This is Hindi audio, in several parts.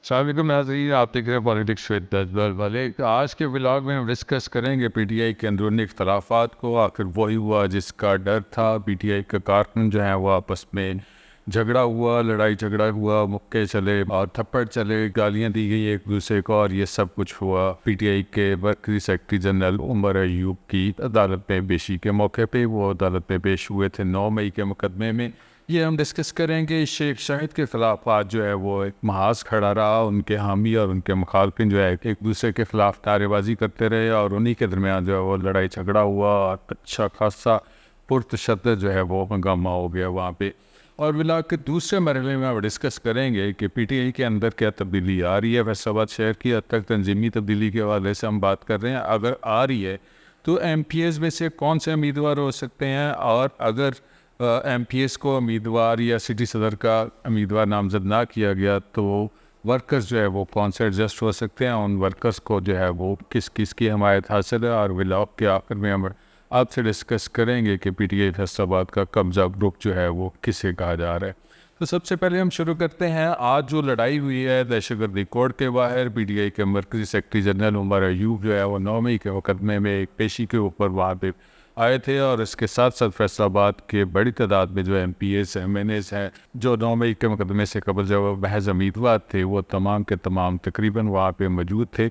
अस्सलामुअलैकुम नाज़रीन, आप देख रहे हैं पॉलिटिक्स विद दजबल वाले। आज के व्लॉग में हम डिस्कस करेंगे पीटीआई के अंदरूनी इख्तलाफात को। आखिर वही हुआ जिसका डर था। पीटीआई के कारकुन जो हैं वो आपस में झगड़ा हुआ, लड़ाई झगड़ा हुआ, मुक्के चले और थप्पड़ चले, गालियां दी गई एक दूसरे को, और ये सब कुछ हुआ पीटीआई के मरकज़ी सेक्रेटरी जनरल उमर अयूब की अदालत में पेशी के मौके पे। वो अदालत में पेश हुए थे 9 मई के मुकदमे में। ये हम डिस्कस करेंगे। शेख शाहिद के ख़िलाफ़ आज जो है वो एक महाज खड़ा रहा। उनके हामी और उनके मुखालफिन जो है एक दूसरे के ख़िलाफ़ नारेबाजी करते रहे और उन्हीं के दरमियान जो है वो लड़ाई झगड़ा हुआ और अच्छा खासा पुरतशद्दुद जो है वो हंगामा हो गया वहाँ पे। और व्लॉग के दूसरे मरहले में हम डिस्कस करेंगे कि पीटीआई के अंदर क्या तब्दीली आ रही है। फैसलाबाद शहर की हद तक तंजीमी तब्दीली के हवाले से हम बात कर रहे हैं। अगर आ रही है तो एमपीएस में से कौन से उम्मीदवार हो सकते हैं, और अगर एमपीएस को उम्मीदवार या सिटी सदर का उम्मीदवार नामजद ना किया गया तो वर्कर्स जो है वो कौन से एडजस्ट हो सकते हैं, उन वर्कर्स को जो है वो किस किस की हमायत हासिल है। और व्लॉग के आखिर में हम आपसे डिस्कस करेंगे कि पीटीआई फैसलाबाद का कब्जा ग्रुप जो है वो किसे कहा जा रहा है। तो सबसे पहले हम शुरू करते हैं। आज जो लड़ाई हुई है दहशतगर्दी कोर्ट के बाहर, पीटीआई के मरकज़ी सेक्रेटरी जनरल उमर अयूब जो है वो 9 मई के मुकदमे में एक पेशी के ऊपर वहाँ पे आए थे, और इसके साथ साथ फैसलाबाद के बड़ी तादाद में जो एमपीएस एमएनएस हैं जो 9 मई के मुकदमे से कबल जो महज उम्मीदवार थे वो तमाम के तमाम तकरीबन वहाँ पे मौजूद थे।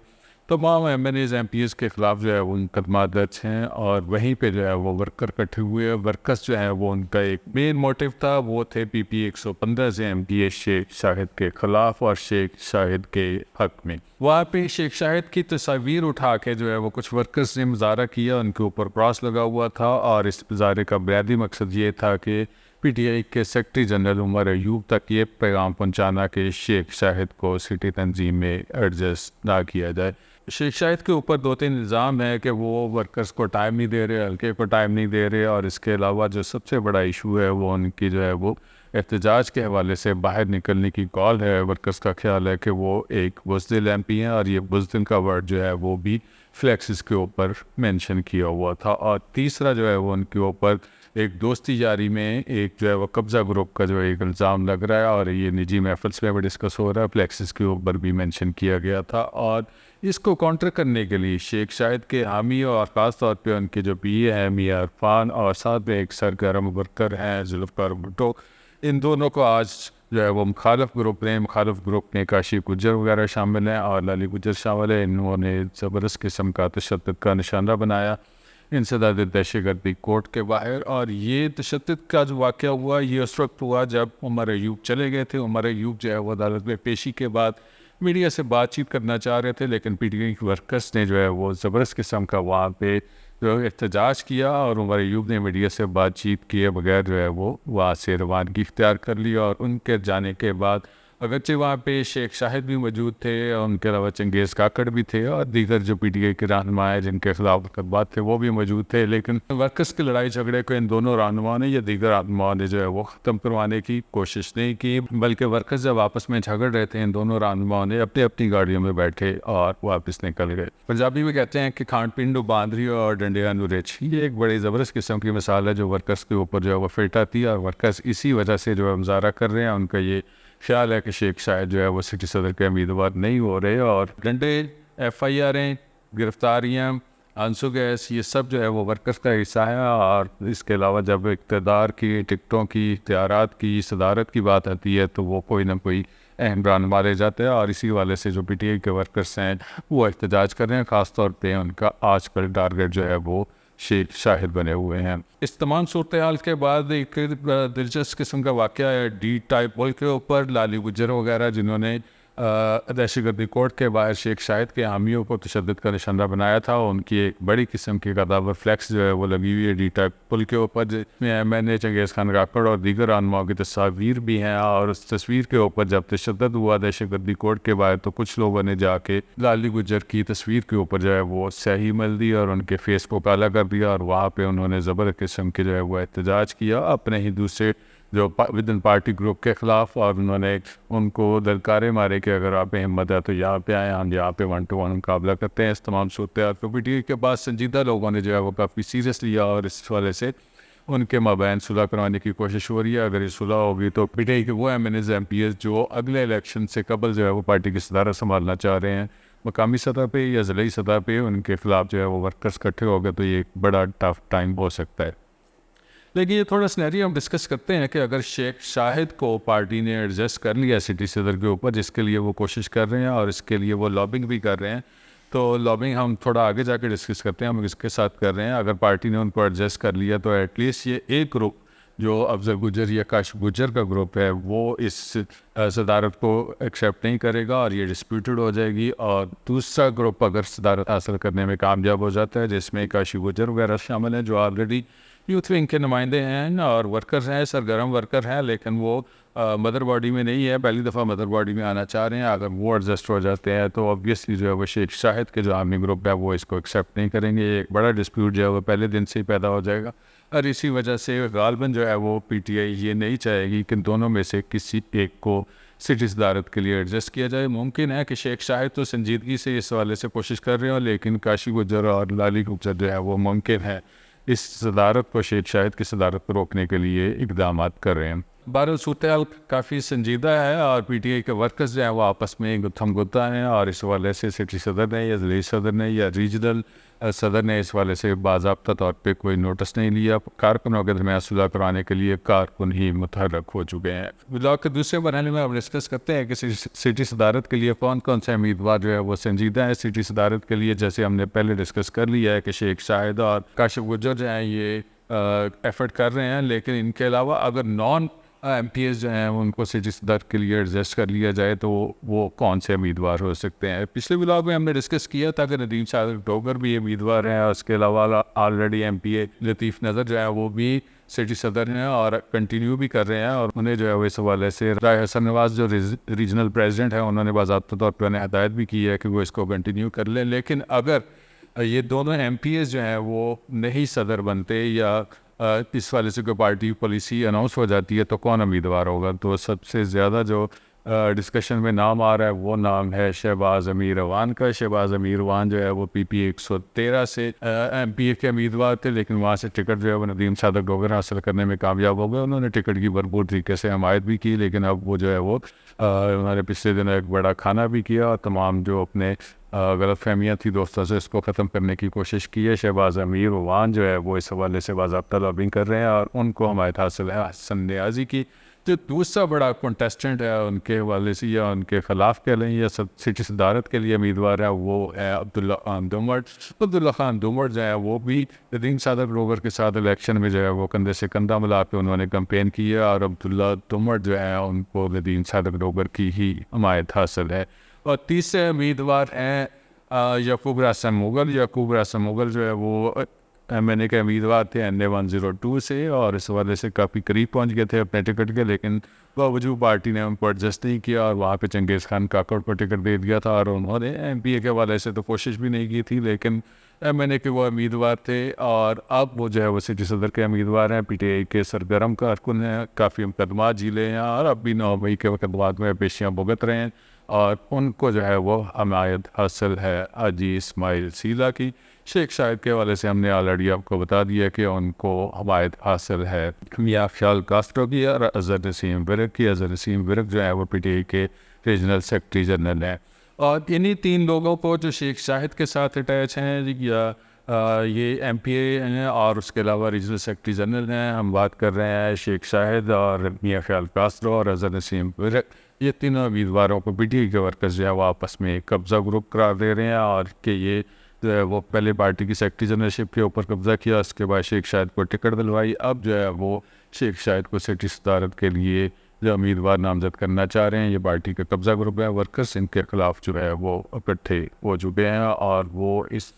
तमाम एमएनएस एमपीएस के ख़िलाफ़ जो है वो मुकदमा दर्ज हैं, और वहीं पे जो है वो वर्कर इकट्ठे हुए। वर्कर्स जो हैं वो उनका एक मेन मोटिव था, वो थे पीपी 115 से एमपीएस शेख शाहिद के ख़िलाफ़ और शेख शाहिद के हक़ में। वहाँ पे शेख शाहिद की तस्वीर उठा के जो है वो कुछ वर्कर्स ने मुजाहरा किया, उनके ऊपर क्रॉस लगा हुआ था, और इस मुजाहरे का बुनियादी मकसद ये था कि पीटीआई के सेक्रेटरी जनरल उमर अयूब तक ये पैगाम पहुँचाना कि शेख शाहिद को सिटी तंजीम में एडजस्ट ना किया जाए। शेख शाहिद के ऊपर 2-3 इल्ज़ाम है कि वो वर्कर्स को टाइम नहीं दे रहे, हल्के को टाइम नहीं दे रहे, और इसके अलावा जो सबसे बड़ा इशू है वो उनकी जो है वो एहतजाज के हवाले से बाहर निकलने की कॉल है। वर्कर्स का ख्याल है कि वो एक बुज़दिल एमपी हैं, और ये बुज़दिल का वर्ड जो है वो भी फ्लैक्सेस के ऊपर मेंशन किया हुआ था। और तीसरा जो है वो उनके ऊपर एक दोस्ती जारी में एक जो है वो कब्ज़ा ग्रुप का जो एक इल्ज़ाम लग रहा है, और ये निजी महफिल्स में भी डिस्कस हो रहा है, फ्लैक्सेस के ऊपर भी मेंशन किया गया था। और इसको काउंटर करने के लिए शेख शाहिद के हामी और ख़ास तौर पे उनके जो पीए हैं मियां इरफान, और साथ में एक सरगर्म वर्कर हैं जुल्फ़िकार भुट्टो, इन दोनों को आज जो है वो मुखालिफ ग्रुप में काशी गुज्जर वगैरह शामिल हैं और लाली गुज्जर शामिल है। इन्होंने ज़बरदस्त किस्म का तशद्दुद का निशाना बनाया इंसदाद दहशतगर्दी कोर्ट के बाहर। और ये तशद्दुद का जो वाक़या हुआ ये उस वक्त हुआ जब उमर अयूब चले गए थे। उमर अयूब जो है वो अदालत में पेशी के बाद मीडिया से बातचीत करना चाह रहे थे, लेकिन पीटीआई वर्कर्स ने जो है वो ज़बरदस्त किस्म का वहाँ पे जो एहतजाज किया, और उमर अयूब ने मीडिया से बातचीत किए बगैर जो है वो वहाँ से रवानगी इख्तियार कर ली। और उनके जाने के बाद अगरचे वहाँ पे शेख शाहिद भी मौजूद थे, और उनके अलावा चंगेज़ काकड़ भी थे, और दीगर जो पीटीआई के रहनुमा हैं जिनके खिलाफ मुकदमात थे वो भी मौजूद थे। लेकिन वर्कर्स की लड़ाई झगड़े को इन दोनों रहनुमाओं ने या दीगर रहनुमाओं ने जो है वो ख़त्म करवाने की कोशिश नहीं की, बल्कि वर्कर्स जब आपस में झगड़ रहे थे इन दोनों रहनुमाओं ने अपनी अपनी गाड़ियों में बैठे और वापस निकल गए। पंजाबी में कहते हैं कि खांड पिंडू बांधरी और डंडिया नुरेच, ये एक बड़ी ज़बरदस्त किस्म की मिसाल है जो वर्कर्स के ऊपर जो है वो फिट आती है, और वर्कर्स इसी वजह से जो है मुजाहरा कर रहे हैं। उनका ये ख्याल है कि शेख शाहिद जो है वो सिटी सदर के उम्मीदवार नहीं हो रहे, और डंडे, FIR, गिरफ्तारियाँ, आंसू गैस, ये सब जो है वो वर्कर्स का हिस्सा है। और इसके अलावा जब इक़्तिदार की, टिकटों की, इख्तियारात की, सदारत की बात आती है तो वो कोई ना कोई अहम रान मारे जाते हैं, और इसी वाले से जो पीटीआई के वर्कर्स हैं वो एहतजाज कर रहे हैं। ख़ास तौर पे उनका आजकल टारगेट जो है वो शेख शाहिद बने हुए हैं। इस तमाम सूरत हाल के बाद एक दिलचस्प किस्म का वाक़या है डी टाइप पुल के ऊपर। लाली गुज्जर वगैरह जिन्होंने दहशतगर्दी कोर्ट के बाहर शेख शाहिद के हामियों को तशद्दुद का निशाना बनाया था, उनकी एक बड़ी किस्म की कदावर फ्लैक्स जो है वो लगी हुई है डी टाइप पुल के ऊपर, जिसमें मैंने चंगेज़ खान काकड़ और दीगर रहनुमाओं की तस्वीर भी हैं। और उस तस्वीर के ऊपर जब तशद्दुद हुआ दहशतगर्दी कोर्ट के बाहर तो कुछ लोगों ने जाके लाली गुज्जर की तस्वीर के ऊपर जो है वो स्याही मल दी और उनके फेस को काला कर दिया, और वहाँ पर उन्होंने ज़बरदस्त किस्म के जो है वो एहतजाज किया अपने ही दूसरे जो विदिन पार्टी ग्रुप के ख़िलाफ़। और उन्होंने उनको दलकारे मारे कि अगर आप में हिम्मत है तो यहाँ पे आए, हम यहाँ पे 1-to-1 मुकाबला करते हैं। इस तमाम सूरत हाल को पीटीआई के बाद संजीदा लोगों ने जो है वो काफ़ी सीरियस लिया, और इस वाले से उनके माबैन सुलह करवाने की कोशिश हो रही है। अगर ये सुलह होगी तो पीटीआई के वो एमएनएज एमपीएस जो अगले इलेक्शन से कबल जो है वो पार्टी की सदारत संभालना चाह रहे हैं मकामी सतह पे या ज़िलाई सतह पे, उनके ख़िलाफ़ जो है वो वर्कर्स इकट्ठे हो गए तो ये एक बड़ा टफ टाइम हो सकता है। लेकिन ये थोड़ा सिनेरियो हम डिस्कस करते हैं कि अगर शेख शाहिद को पार्टी ने एडजस्ट कर लिया सिटी सदर के ऊपर, जिसके लिए वो कोशिश कर रहे हैं और इसके लिए वो लॉबिंग भी कर रहे हैं, तो लॉबिंग हम थोड़ा आगे जाके डिस्कस करते हैं हम इसके साथ कर रहे हैं। अगर पार्टी ने उनको एडजस्ट कर लिया तो एटलीस्ट ये एक ग्रुप जो अफजल गुजर या काशिफ गुजर का ग्रुप है वो इस सदारत को एक्सेप्ट नहीं करेगा और ये डिस्प्यूटेड हो जाएगी। और दूसरा ग्रुप अगर सदारत हासिल करने में कामयाब हो जाता है, जिसमें काशिफ गुजर वगैरह शामिल हैं जो ऑलरेडी यूथ विंग के नुमाइंदे हैं और वर्कर्स हैं, सरगर्म वर्कर हैं, लेकिन वो मदर बॉडी में नहीं है, पहली दफ़ा मदर बॉडी में आना चाह रहे हैं। अगर वो एडजस्ट हो जाते हैं तो ऑब्वियसली जो है वो शेख शाहिद के जो आर्मी ग्रुप है वो इसको एक्सेप्ट नहीं करेंगे। एक बड़ा डिस्प्यूट जो है वो पहले दिन से ही पैदा हो जाएगा और इसी वजह से गालबन जो है वो पीटीआई ये नहीं चाहेगी कि दोनों में से किसी एक को सिटी सदारत के लिए एडजस्ट किया जाए। मुमकिन है कि शेख शाहिद तो संजीदगी से इस हवाले से कोशिश कर रहे हो, लेकिन काशी गुजर और लाली गुजर जो है वो मुमकिन है इस सदारत को शेख शाहिद की सदारत को रोकने के लिए इकदाम कर रहे हैं। बहरहाल सूरत हाल काफ़ी संजीदा है और पीटीआई के वर्कर्स जो हैं वो आपस में गुत्थम गुत्ता हैं और इस हवाले से सिटी सदर ने या ज़िले सदर ने या रीजनल सदर ने इस वाले से बाज़ाब्ता तौर पे कोई नोटिस नहीं लिया। कारकुनों के दरमियान सुलह कराने के लिए कारकुन ही मुतहर्रक हो चुके हैं। ब्लॉग के दूसरे मरहले में हम डिस्कस करते हैं कि सिटी सदारत के लिए कौन कौन से उम्मीदवार जो है वो संजीदा है। सिटी सदारत के लिए जैसे हमने पहले डिस्कस कर लिया है कि शेख शाहिद और काशिफ गुजर जो हैं ये एफर्ट कर रहे हैं, लेकिन इनके अलावा अगर नॉन एमपीएस जो हैं उनको सिटी सदर के लिए एडजस्ट कर लिया जाए तो वो कौन से उम्मीदवार हो सकते हैं। पिछले ब्लॉग में हमने डिस्कस किया था कि नदीम सादिक डोगर भी उम्मीदवार हैं और उसके अलावा ऑलरेडी एमपीए लतीफ़ नज़र जो है वो भी सिटी सदर हैं और कंटिन्यू भी कर रहे हैं और उन्हें जो है वो इस हवाले से राय हसन नवाज जो रीजनल प्रेसिडेंट है उन्होंने बाज़ाब्ता तौर पर उन्हें हदायत भी की है कि वो इसको कंटिन्यू कर लें। लेकिन अगर ये दोनों एमपीएस जो हैं वो नहीं सदर बनते या इस वाले से कोई पार्टी पॉलिसी अनाउंस हो जाती है तो कौन उम्मीदवार होगा, तो सबसे ज़्यादा जो डिस्कशन में नाम आ रहा है वो नाम है शहबाज अमीर अवान का। शहबाज अमीर अवान जो है वो पीपी 113 से एमपीए के उम्मीदवार थे, लेकिन वहाँ से टिकट जो है वो नदीम सादिक डोगर हासिल करने में कामयाब हो गए। उन्होंने टिकट की भरपूर तरीके से हमायत भी की, लेकिन अब वो जो है वो उन्होंने पिछले दिनों एक बड़ा खाना भी किया और तमाम जो अपने गलत फहमियाँ थी दोस्तों से इसको ख़त्म करने की कोशिश की है। शहबाज अमीर अवान जो है वो इस हवाले से बाज़ाब्ता लॉबिंग कर रहे हैं और उनको हमायत हासिल है हसन न्याजी की। जो दूसरा बड़ा कंटेस्टेंट है उनके हवाले से या उनके ख़िलाफ़ कह लें या सिटी सदारत के लिए उम्मीदवार है वो है अब्दुल्ला खान दुमर। अब्दुल्ला खान दुमर जो है वो भी नदीम सादिक डोगर के साथ इलेक्शन में जो है वो कंधे से कंधा मिला के उन्होंने कैंपेन किया और अब्दुल्ला दुमर जो है उनको नदीम सादिक डोगर की ही हमायत हासिल है। और तीसरे उम्मीदवार हैं यकूब रासम मुगल। यकूब रासम मुगल जो है वो एमएनए के उम्मीदवार थे NA 102 से और इस हवाले से काफ़ी करीब पहुंच गए थे अपने टिकट के, लेकिन बावजूद पार्टी ने उनको एडजस्ट नहीं किया और वहाँ पे चंगेज़ खान काकड़ को टिकट दे दिया था और उन्होंने एमपीए के हवाले से तो कोशिश भी नहीं की थी, लेकिन एमएनए के वो उम्मीदवार थे और अब वो जो है वो सिटी सदर के उम्मीदवार हैं। पीटीआई के सरगर्म कारकुन हैं, काफ़ी मुकदमा झीले हैं और अब भी 9 मई के मुकदमात में पेशियाँ भुगत रहे हैं और उनको जो है वो हमायत हासिल है हाजी इस्माइल सीला की। शेख शाहिद के हवाले से हमने ऑलरेडी आपको बता दिया कि उनको हमायत हासिल है मियां ख्याल कास्ट्रो की और अज़हर नसीम विरक की। अज़हर नसीम विरक जो है वो पीटीआई के रीजनल सेक्रेटरी जनरल हैं और इन्हीं 3 लोगों को जो शेख शाहिद के साथ अटैच हैं या ये एमपीए हैं और उसके अलावा रीजनल सेक्रेटरी जनरल हैं। हम बात कर रहे हैं शेख शाहिद और मियां ख्याल कास्ट्रो और अज़हर नसीम विरक। ये तीनों उम्मीदवारों को पीटीआई के वर्कर्स जो है वो आपस में कब्ज़ा ग्रुप करार दे रहे हैं और कि ये जो है वो पहले पार्टी की सेक्रेटरी जनरलशिप के ऊपर कब्ज़ा किया, उसके बाद शेख शाहिद को टिकट दिलवाई। अब जो है वो शेख शाहिद को सिटी सदारत के लिए जो उम्मीदवार नामजद करना चाह रहे हैं, ये पार्टी का कब्ज़ा ग्रुप है। वर्कर्स इनके ख़िलाफ़ जो है वो इकट्ठे हो चुके हैं और वो इस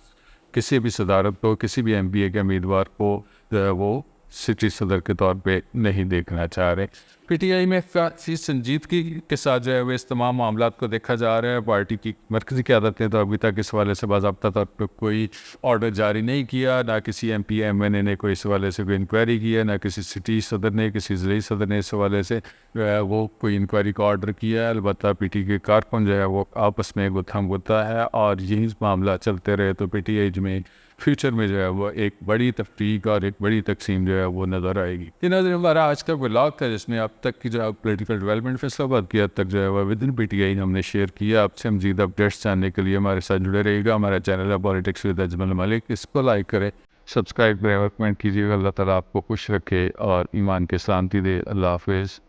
किसी भी सदारत को किसी भी एमपीए के उम्मीदवार को जो है वो सिटी सदर के तौर पे नहीं देखना चाह रहे। पीटीआई में काफ़ी संजीदगी के साथ जो है वो इस तमाम मामला को देखा जा रहा है। पार्टी की मरकज़ी क़यादत ने तो अभी तक इस वाले से बाज़ाब्ता तौर पर कोई ऑर्डर जारी नहीं किया, ना किसी एमपी एमएनए ने कोई इस वाले से कोई इंक्वायरी किया, ना किसी सिटी सदर ने किसी ज़िले सदर ने इस वाले से जो है वो कोई इंक्वायरी का ऑर्डर किया है। अलबत्ता पीटी के कारकुन जो है वो आपस में गुत्थम गुत्ता है और यही मामला चलते रहे तो पीटीआई में फ्यूचर में जो है वो एक बड़ी तफरीक और एक बड़ी तकसीम जो है वो नज़र आएगी। ये नज़र हमारा आज का व्लॉग था जिसमें अब तक की जो है पोलिटिकल डेवलपमेंट फैसलाबाद की हद तक जो है वो विद इन PTI हमने शेयर किया। आपसे मज़ीद अपडेट्स जानने के लिए हमारे साथ जुड़े रहिएगा। हमारा चैनल है पॉलिटिक्स विद अजमल मलिक, इसको लाइक करें, सब्सक्राइब करें और कमेंट कीजिएगा। अल्लाह ताला आपको खुश रखे और ईमान के शांति दे। अल्लाह हाफिज़।